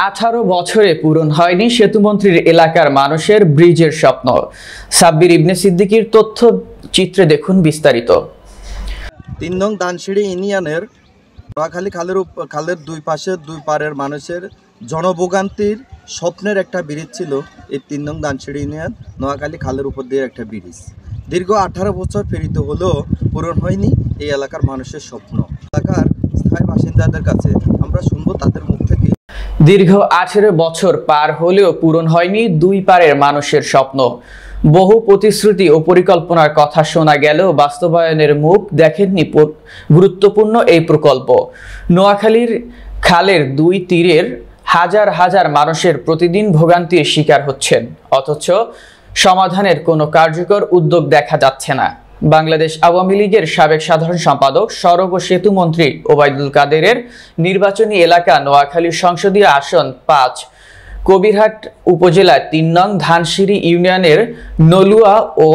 18 বছরে পূরণ হয়নি সেতুমন্ত্রীর এলাকার মানুষের ব্রিজের স্বপ্ন। সাব্বির ইবনে সিদ্দিকীর তথ্যচিত্রে দেখুন বিস্তারিত। ৩ নং দানসিঁড়ি ইউনিয়নের নোয়াখালী খালের দুই পাশে দুই পারের মানুষের জনভোগান্তির স্বপ্নের একটা ব্রিজ ছিল এই ৩ নং দানসিঁড়ি ইউনিয়ন নোয়াখালী খালের উপর দিয়ে একটা ব্রিজ। দীর্ঘ 18 বছর পেরিত হলেও পূরণ হয়নি এই এলাকার মানুষের স্বপ্ন। এলাকার স্থায়ী বাসিন্দাদের কাছে আমরা শুনবো তাদের মুখ থেকে। দীর্ঘ 18 বছর পার হলেও পূরণ হয়নি দুই পারের মানুষের স্বপ্ন। বহু প্রতিশ্রুতি ও পরিকল্পনার কথা শোনা গেলেও বাস্তবায়নের মুখ দেখেননি গুরুত্বপূর্ণ এই প্রকল্প। নোয়াখালীর খালের দুই তীরের হাজার হাজার মানুষের প্রতিদিন ভোগান্তির শিকার হচ্ছেন, অথচ সমাধানের কোনো কার্যকর উদ্যোগ দেখা যাচ্ছে না। বাংলাদেশ আওয়ামী লীগের সাবেক সাধারণ সম্পাদক, সড়ক ও সেতু মন্ত্রী ওবায়দুল কাদেরের নির্বাচনী এলাকা নোয়াখালীর সংসদীয় আসন 5 কবিরহাট উপজেলার 3 নং ধানসিঁড়ি ইউনিয়নের নলুয়া ও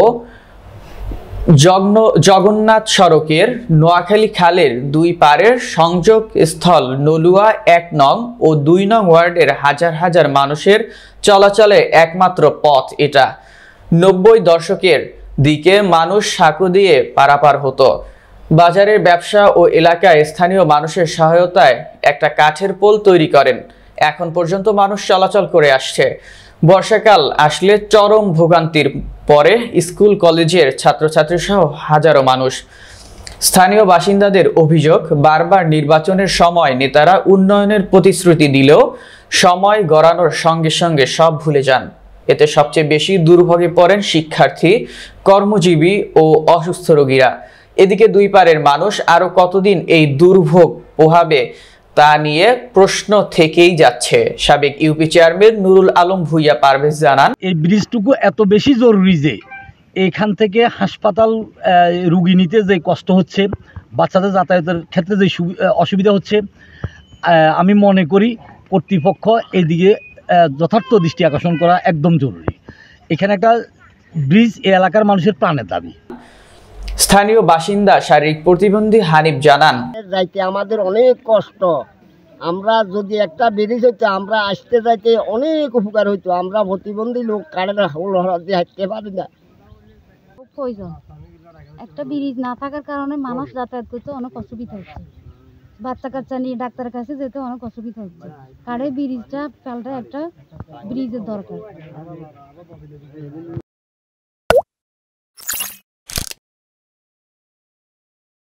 জগন্নাথ সড়কের নোয়াখালী খালের দুই পারের সংযোগ স্থল নলুয়া 1 নং ও 2 নং ওয়ার্ডের হাজার হাজার মানুষের চলাচলের একমাত্র পথ এটা। 90 দশকের দিকে মানুষ সাঁকো দিয়ে পারাপার হতো। বাজারের ব্যবসা ও এলাকায় স্থানীয় মানুষের সহায়তায় একটা কাঠের পোল তৈরি করেন। এখন পর্যন্ত মানুষ চলাচল করে আসছে। বর্ষাকাল আসলে চরম ভোগান্তির পরে স্কুল কলেজের ছাত্রছাত্রী সহ হাজারো মানুষ। স্থানীয় বাসিন্দাদের অভিযোগ, বারবার নির্বাচনের সময় নেতারা উন্নয়নের প্রতিশ্রুতি দিলেও সময় গড়ানোর সঙ্গে সঙ্গে সব ভুলে যান। এতে সবচেয়ে বেশি দুর্ভোগে পড়েন শিক্ষার্থী, কর্মজীবী ও অসুস্থ রোগীরা। এদিকে দুই পারের মানুষ আরো কতদিন এই দুর্ভোগ পোহাবে তা নিয়ে প্রশ্ন থেকেই যাচ্ছে। সাবেক ইউপি চেয়ারম্যান নুরুল আলম ভূঁইয়া পারভেজ জানান, এই ব্রিজটুকু এত বেশি জরুরি যে এইখান থেকে হাসপাতাল রুগী নিতে যে কষ্ট হচ্ছে, বাচ্চাদের যাতায়াতের ক্ষেত্রে যে অসুবিধা হচ্ছে, আমি মনে করি কর্তৃপক্ষ এদিকে যথার্থ দৃষ্টি আকর্ষণ করা একদম জরুরি। এখানে একটা ব্রিজ এই এলাকার মানুষের প্রাণের দাবি। স্থানীয় বাসিন্দা শারীরিক প্রতিবন্ধী হানিফ জানান, যাইতে আমাদের অনেক কষ্ট। আমরা যদি একটা ব্রিজ হইতো আমরা আসতে যাইতে অনেক উপকার হইতো। আমরা প্রতিবন্ধী লোক কারেন্ট হাউল দিয়ে হাঁটতে পারি না। প্রয়োজন একটা ব্রিজ না থাকার কারণে মানুষ যাতায়াত করতে অনেক অসুবিধা হচ্ছে। বাচ্চা কাচ্চা নিয়ে ডাক্তারের কাছে যেতে অনেক অসুবিধা হচ্ছে। কারে ব্রিজটা পাল্টা একটা ব্রিজের দরকার।